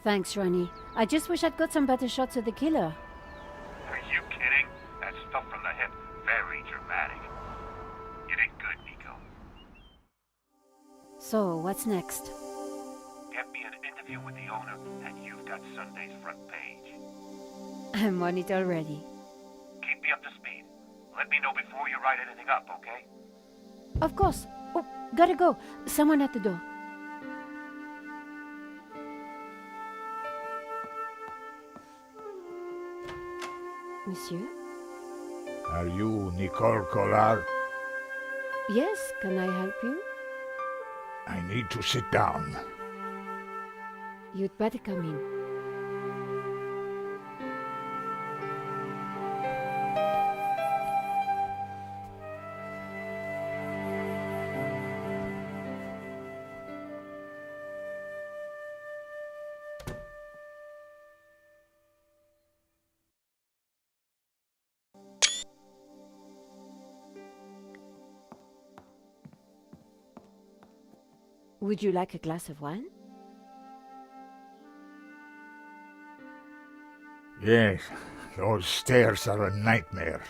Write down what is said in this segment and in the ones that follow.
Thanks, Ronnie. I just wish I'd got some better shots of the killer. Are you kidding? That stuff from the hip, very dramatic. You did good, Nico. So, what's next? Get me an interview with the owner, and you've got Sunday's front page. I'm on it already. Keep me up to speed. Let me know before you write anything up, okay? Of course. Oh, gotta go. Someone at the door. Monsieur? Are you Nicole Collard? Yes, can I help you? I need to sit down. You'd better come in. Would you like a glass of wine? Yes, those stairs are a nightmare.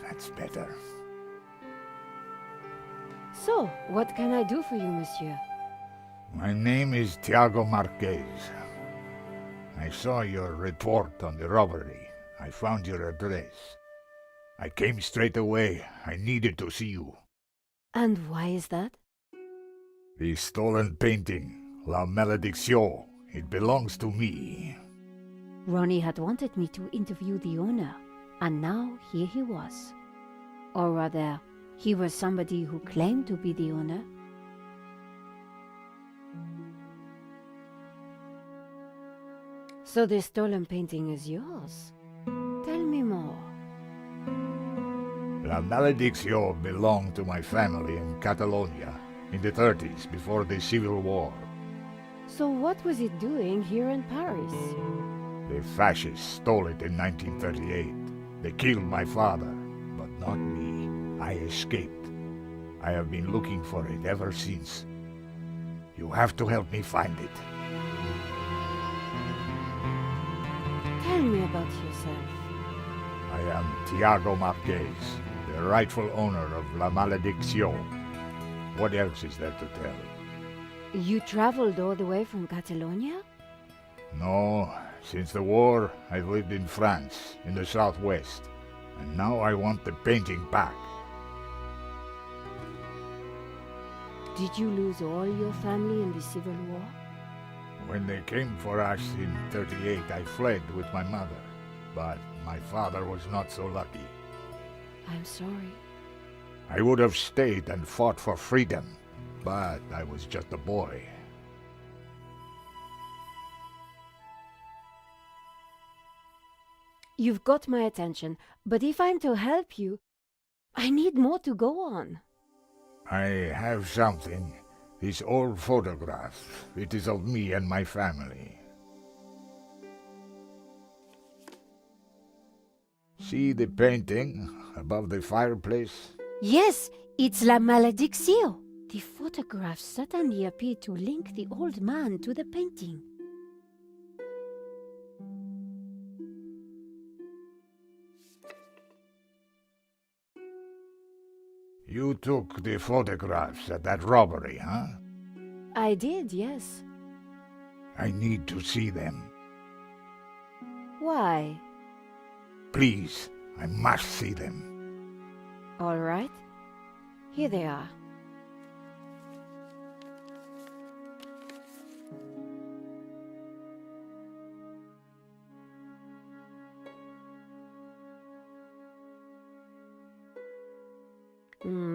That's better. So, what can I do for you, monsieur? My name is Tiago Marquez. I saw your report on the robbery. I found your address. I came straight away. I needed to see you. And why is that? The stolen painting, La Malédiction, it belongs to me. Ronnie had wanted me to interview the owner, and now here he was. Or rather, he was somebody who claimed to be the owner. So the stolen painting is yours? Tell me more. La Malédiction belonged to my family in Catalonia in the 30s, before the Civil War. So what was it doing here in Paris? The fascists stole it in 1938. They killed my father, but not me. I escaped. I have been looking for it ever since. You have to help me find it. Tell me about yourself. I am Tiago Marquez, the rightful owner of La Malédiction. What else is there to tell? You traveled all the way from Catalonia? No, since the war, I've lived in France, in the southwest, and now I want the painting back. Did you lose all your family in the Civil War? When they came for us in 38, I fled with my mother, but my father was not so lucky. I'm sorry. I would have stayed and fought for freedom, but I was just a boy. You've got my attention, but if I'm to help you, I need more to go on. I have something. This old photograph. It is of me and my family. See the painting above the fireplace? Yes, it's La Malédiction. The photograph certainly appeared to link the old man to the painting. You took the photographs at that robbery, huh? I did, yes. I need to see them. Why? Please, I must see them. All right. Here they are.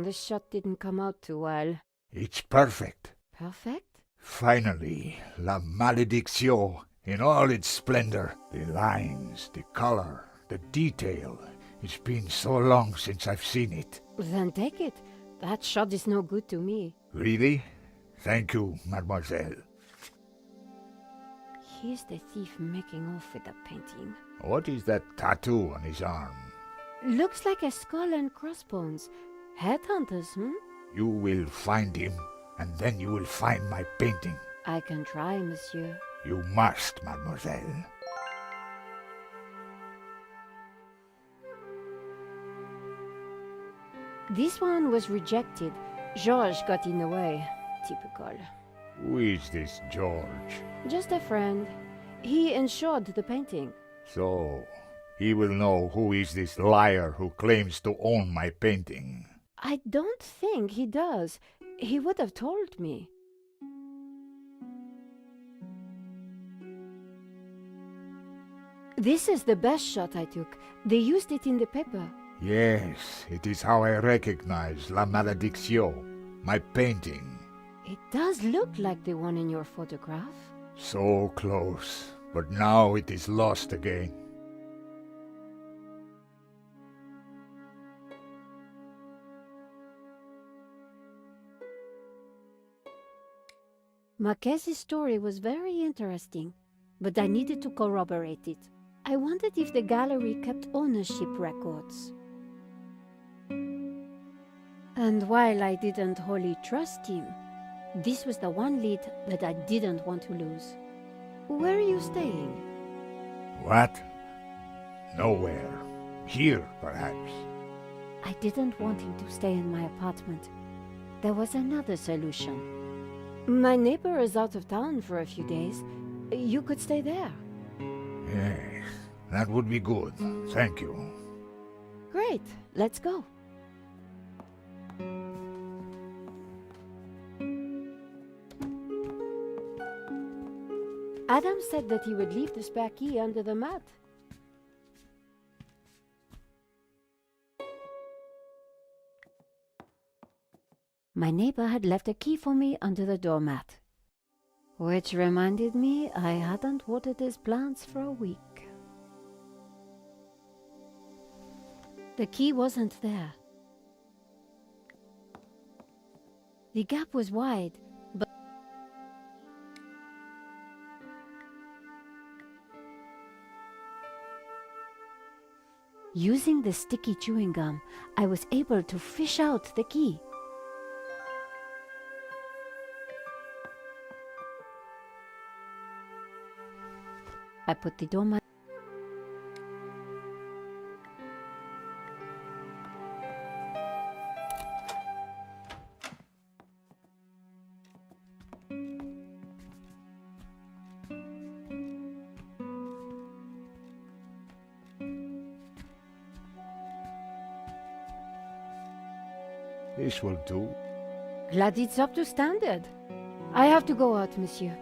This shot didn't come out too well. It's perfect. Perfect? Finally, La Malédiction in all its splendor. The lines, the color, the detail. It's been so long since I've seen it. Then take it. That shot is no good to me. Really? Thank you, mademoiselle. here's the thief making off with the painting. What is that tattoo on his arm? Looks like a skull and crossbones. Headhunters, You will find him, and then you will find my painting. I can try, monsieur. You must, mademoiselle. This one was rejected. Georges got in the way. Typical. Who is this George? Just a friend. He insured the painting. So, he will know who is this liar who claims to own my painting. I don't think he does. He would have told me. This is the best shot I took. They used it in the paper. Yes, it is how I recognize La Malédiction, my painting. It does look like the one in your photograph. So close, but now it is lost again. Marquez's story was very interesting, but I needed to corroborate it. I wondered if the gallery kept ownership records. And while I didn't wholly trust him, this was the one lead that I didn't want to lose. Where are you staying? What? Nowhere. Here, perhaps. I didn't want him to stay in my apartment. There was another solution. My neighbor is out of town for a few days. You could stay there. Yes, that would be good. Thank you. Great, let's go. Adam said that he would leave the spare key under the mat. My neighbor had left a key for me under the doormat, which reminded me I hadn't watered his plants for a week. The key wasn't there. The gap was wide, but using the sticky chewing gum, I was able to fish out the key. I put the doormat. This will do. Glad it's up to standard. I have to go out, monsieur.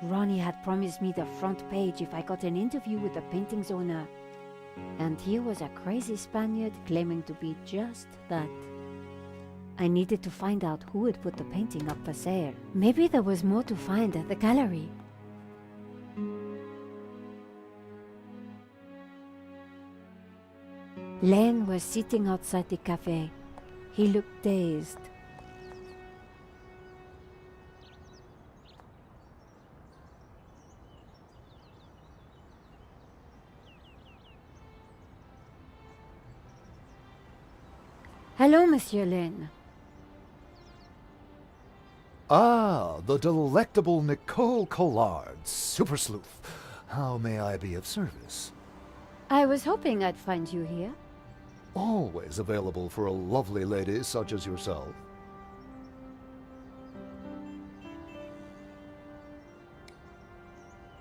Ronnie had promised me the front page if I got an interview with the painting's owner. And here was a crazy Spaniard claiming to be just that. I needed to find out who had put the painting up for sale. Maybe there was more to find at the gallery. Len was sitting outside the cafe. He looked dazed. Hello, Monsieur Len. Ah, the delectable Nicole Collard, super sleuth. How may I be of service? I was hoping I'd find you here. Always available for a lovely lady such as yourself.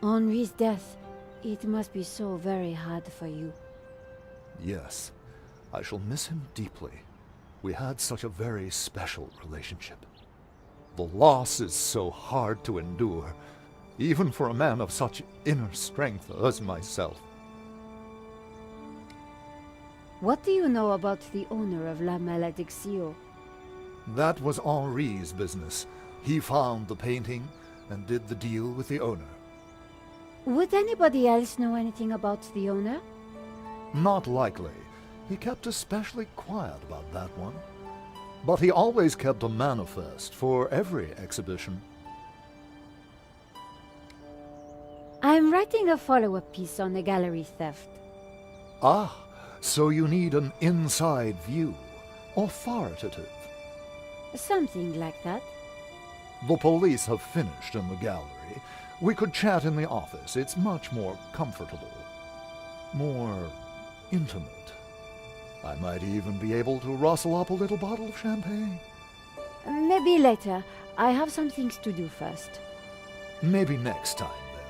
Henri's death, it must be so very hard for you. Yes, I shall miss him deeply. We had such a very special relationship. The loss is so hard to endure, even for a man of such inner strength as myself. What do you know about the owner of La Malédiction? That was Henri's business. He found the painting and did the deal with the owner. Would anybody else know anything about the owner? Not likely. He kept especially quiet about that one. But he always kept a manifest for every exhibition. writing a follow-up piece on the gallery theft. Ah, so you need an inside view. Authoritative. Something like that. The police have finished in the gallery. We could chat in the office. It's much more comfortable. More intimate. I might even be able to rustle up a little bottle of champagne. Maybe later. I have some things to do first. Maybe next time, then.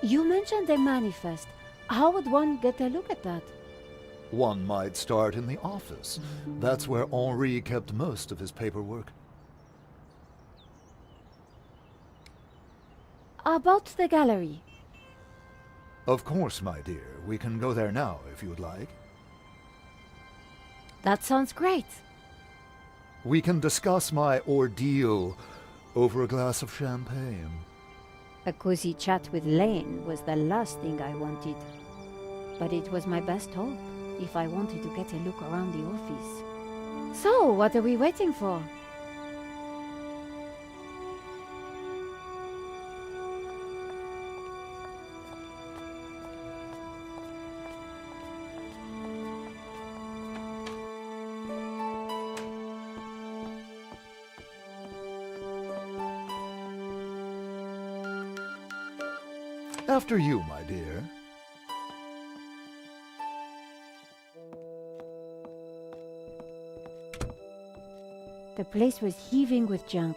You mentioned a manifest. How would one get a look at that? One might start in the office. That's where Henri kept most of his paperwork. About the gallery. Of course, my dear. We can go there now, if you'd like. That sounds great. We can discuss my ordeal over a glass of champagne. A cozy chat with Lane was the last thing I wanted. But it was my best hope if I wanted to get a look around the office. So, what are we waiting for? After you, my dear. The place was heaving with junk.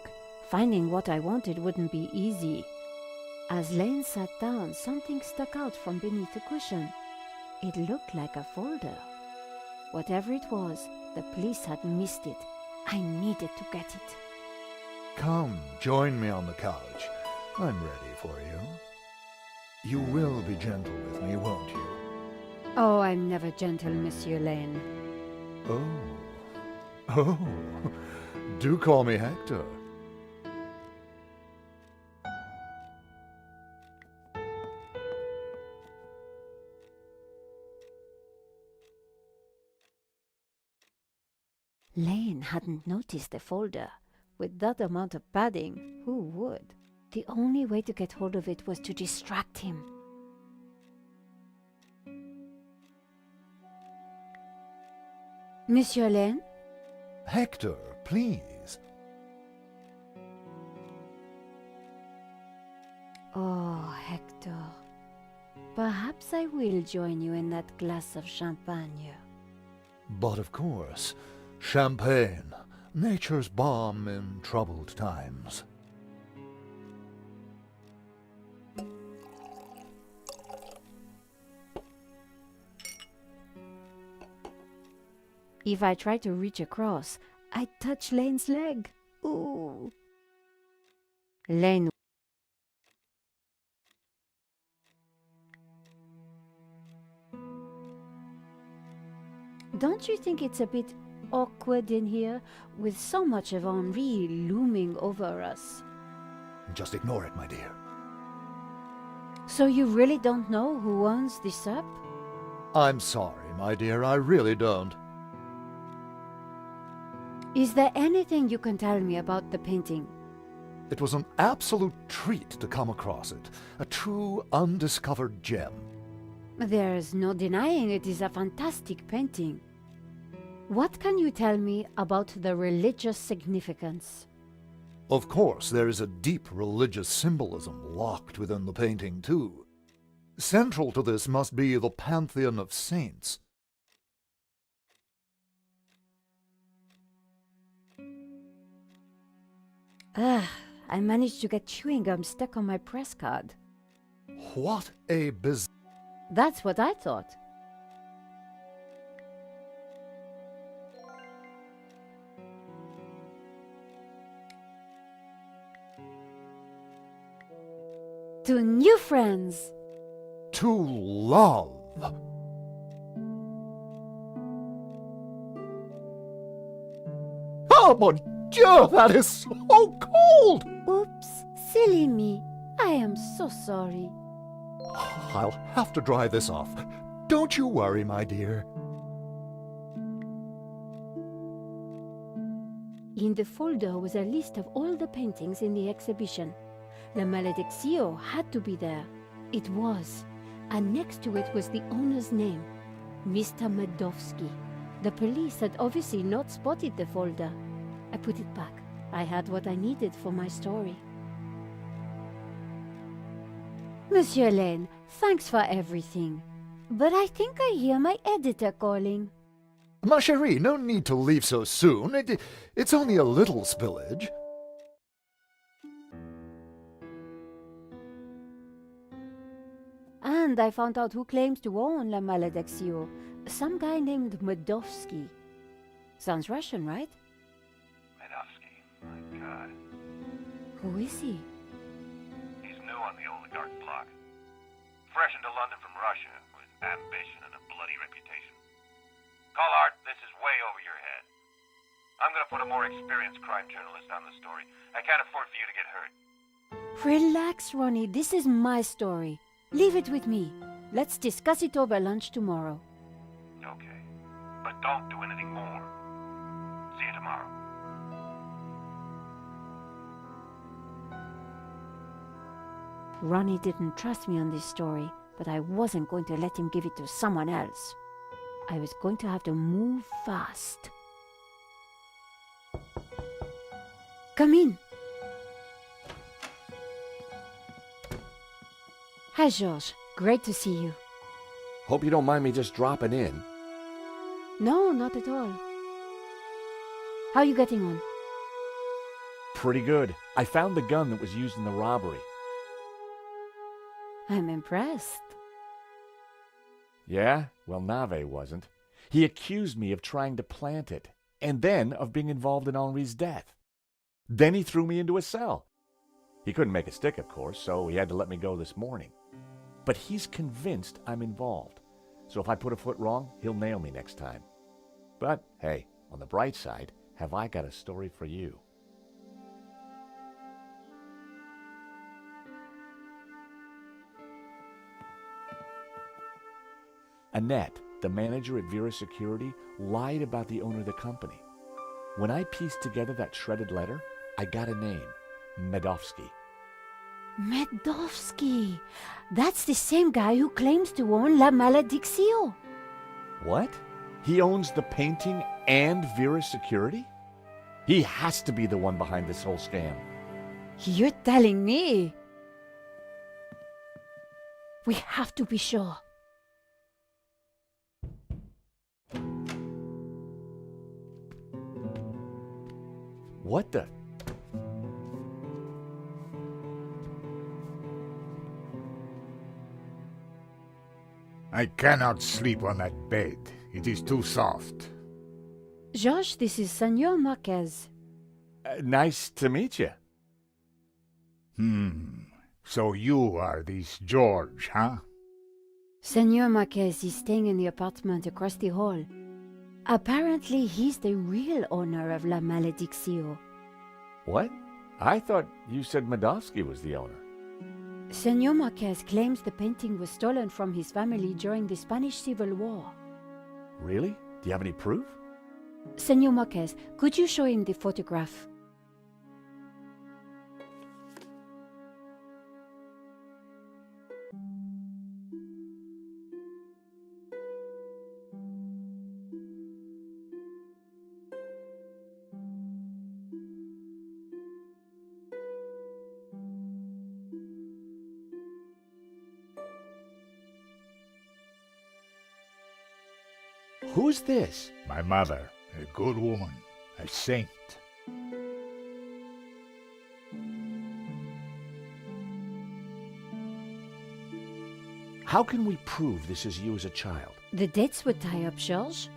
Finding what I wanted wouldn't be easy. As Lane sat down, something stuck out from beneath the cushion. It looked like a folder. Whatever it was, the police had missed it. I needed to get it. Come, join me on the couch. I'm ready for you. You will be gentle with me, won't you? Oh, I'm never gentle, Monsieur Lane. Oh, do call me Hector. Lane hadn't noticed the folder. With that amount of padding, who would? The only way to get hold of it was to distract him. Monsieur Lane? Hector, please. Oh, Hector. Perhaps I will join you in that glass of champagne. But of course, champagne, nature's balm in troubled times. If I try to reach across, I'd touch Lane's leg. Ooh. Lane. Don't you think it's a bit awkward in here, with so much of Henri looming over us? Just ignore it, my dear. So you really don't know who owns this up? I'm sorry, my dear, I really don't. Is there anything you can tell me about the painting? It was an absolute treat to come across it. A true undiscovered gem. There's no denying it is a fantastic painting. What can you tell me about the religious significance? Of course, there is a deep religious symbolism locked within the painting, too. Central to this must be the pantheon of saints. I managed to get chewing gum stuck on my press card. What a That's what I thought. To new friends! to love. Oh, mon Dieu, that is so cold! Oops, silly me. I am so sorry. I'll have to dry this off. Don't you worry, my dear. In the folder was a list of all the paintings in the exhibition. La Malediccio had to be there. It was. And next to it was the owner's name, Mr. Medovsky. The police had obviously not spotted the folder. I put it back. I had what I needed for my story. Monsieur Lane, thanks for everything. But I think I hear my editor calling. Ma chérie, no need to leave so soon. It's only a little spillage. And I found out who claims to own La Malediccio. Some guy named Medovsky. Sounds Russian, right? Medovsky, my God. Who is he? He's new on the oligarch block. Fresh into London from Russia, with ambition and a bloody reputation. Collard, this is way over your head. I'm gonna put a more experienced crime journalist on the story. I can't afford for you to get hurt. Relax, Ronnie. This is my story. Leave it with me. Let's discuss it over lunch tomorrow. Okay. But don't do anything more. See you tomorrow. Ronnie didn't trust me on this story, but I wasn't going to let him give it to someone else. I was going to have to move fast. Come in. Hi, Georges. Great to see you. Hope you don't mind me just dropping in. No, not at all. How are you getting on? Pretty good. I found the gun that was used in the robbery. I'm impressed. Yeah? Well, Nave wasn't. He accused me of trying to plant it, and then of being involved in Henri's death. Then he threw me into a cell. He couldn't make a stick, of course, so he had to let me go this morning. But he's convinced I'm involved. So if I put a foot wrong, he'll nail me next time. But, hey, on the bright side, have I got a story for you. Annette, the manager at Vera Security, lied about the owner of the company. When I pieced together that shredded letter, I got a name, Medovsky. Medovsky! That's the same guy who claims to own La Malediccio. What? He owns the painting and Vera Security? He has to be the one behind this whole scam. You're telling me? We have to be sure. What the? I cannot sleep on that bed. It is too soft. Georges, this is Senor Marquez. Nice to meet you. So you are this George, huh? Senor Marquez is staying in the apartment across the hall. Apparently, he's the real owner of La Malediccio. What? I thought you said Medovsky was the owner. Senor Marquez claims the painting was stolen from his family during the Spanish Civil War. Really? Do you have any proof? Senor Marquez, could you show him the photograph? Who's this? My mother, a good woman, a saint. How can we prove this is you as a child? The dates would tie up, Georges.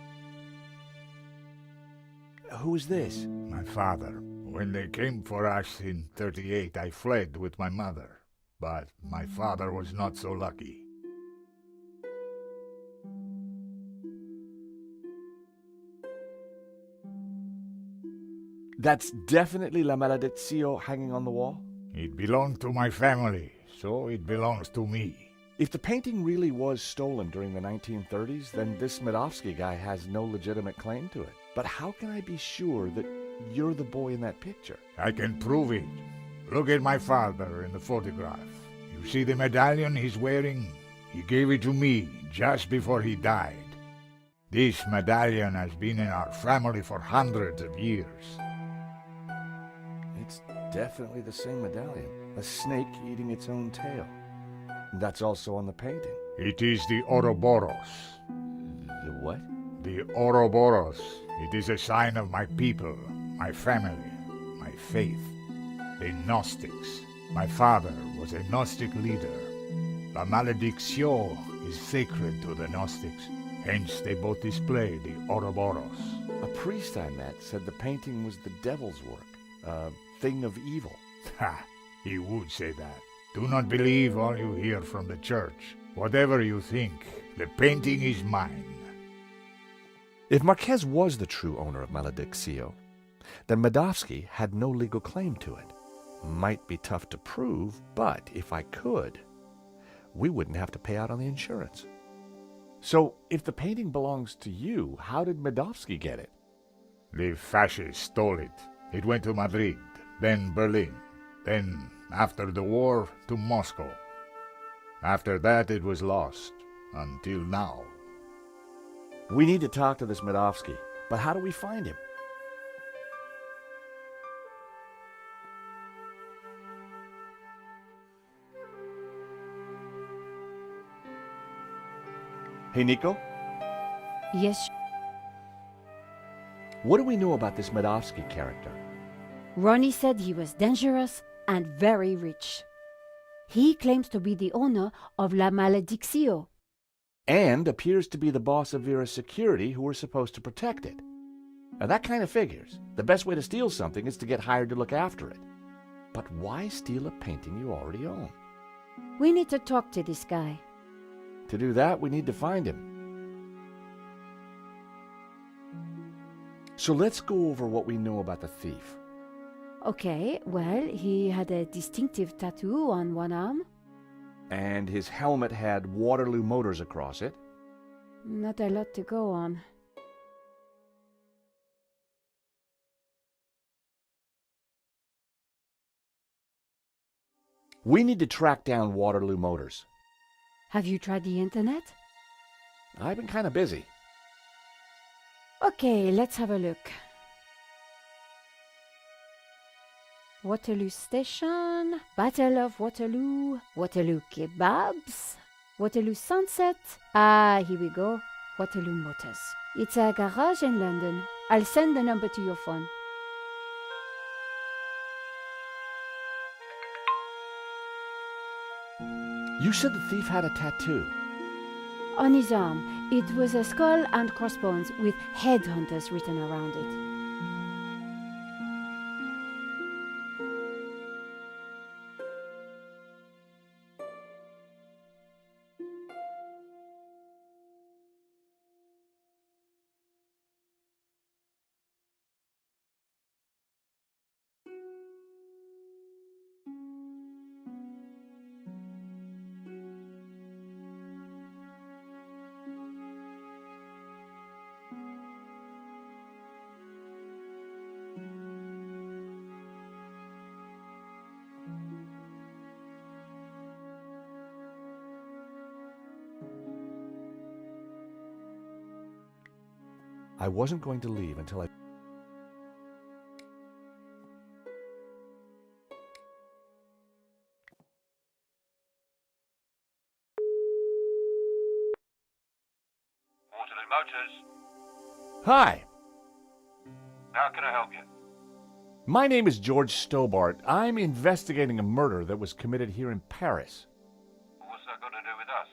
Who is this? My father. When they came for us in 38, I fled with my mother. But my father was not so lucky. That's definitely La Malediccio hanging on the wall? It belonged to my family, so it belongs to me. If the painting really was stolen during the 1930s, then this Medovsky guy has no legitimate claim to it. But how can I be sure that you're the boy in that picture. I can prove it. Look at my father in the photograph. You see the medallion he's wearing? He gave it to me just before he died. This medallion has been in our family for hundreds of years. It's definitely the same medallion. A snake eating its own tail. That's also on the painting. It is the Ouroboros. The what? The Ouroboros. It is a sign of my people, my family, my faith. The Gnostics. My father was a Gnostic leader. La Maledicción is sacred to the Gnostics. Hence they both display the Ouroboros. A priest I met said the painting was the devil's work. A thing of evil. Ha! He would say that. Do not believe all you hear from the church. Whatever you think, the painting is mine. If Marquez was the true owner of Malediccio, then Medovsky had no legal claim to it. Might be tough to prove, but if I could, we wouldn't have to pay out on the insurance. So, if the painting belongs to you, how did Medovsky get it? The fascists stole it. It went to Madrid, then Berlin, then, after the war, to Moscow. After that it was lost, until now. We need to talk to this Medovsky, but how do we find him? Hey, Nico? Yes, What do we know about this Medovsky character? Ronnie said he was dangerous and very rich. He claims to be the owner of La Malediccio. And appears to be the boss of Vera's security who were supposed to protect it. Now that kind of figures. The best way to steal something is to get hired to look after it. But why steal a painting you already own? We need to talk to this guy. To do that, we need to find him. So let's go over what we know about the thief. Okay, well, he had a distinctive tattoo on one arm. And his helmet had Waterloo Motors across it. Not a lot to go on. We need to track down Waterloo Motors. Have you tried the internet? I've been kind of busy. Okay, let's have a look. Waterloo Station, Battle of Waterloo, Waterloo Kebabs, Waterloo Sunset. Ah, here we go. Waterloo Motors. It's a garage in London. I'll send the number to your phone. You said the thief had a tattoo. On his arm, it was a skull and crossbones with headhunters written around it. I wasn't going to leave until I... Waterloo Motors. Hi! How can I help you? My name is George Stobart. I'm investigating a murder that was committed here in Paris. What's that got to do with us?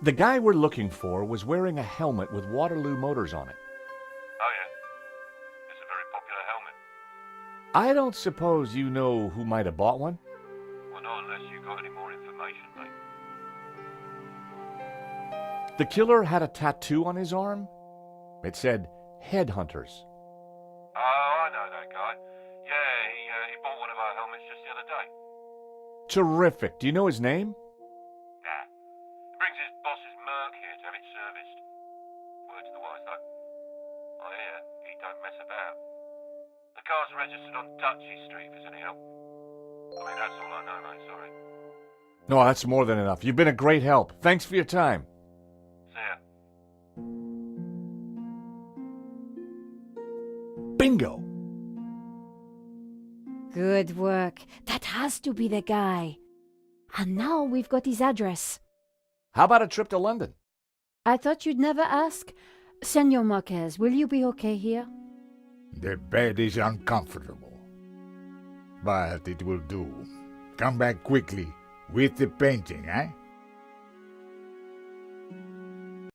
The guy we're looking for was wearing a helmet with Waterloo Motors on it. Oh, yeah. It's a very popular helmet. I don't suppose you know who might have bought one? Well, not unless you got any more information, mate. The killer had a tattoo on his arm. It said, Headhunters. Oh, I know that guy. Yeah, he bought one of our helmets just the other day. Terrific. Do you know his name? Nah. He brings his boss's Merc here to have it serviced. Word to the wise, though. I hear he don't mess about. The car's registered on Dutchy Street, if there's any help. I mean, that's all I know, mate, sorry. No, that's more than enough. You've been a great help. Thanks for your time. See ya. Bingo! Good work. That has to be the guy. And now we've got his address. How about a trip to London? I thought you'd never ask. Senor Marquez, will you be okay here? The bed is uncomfortable, but it will do. Come back quickly with the painting, eh?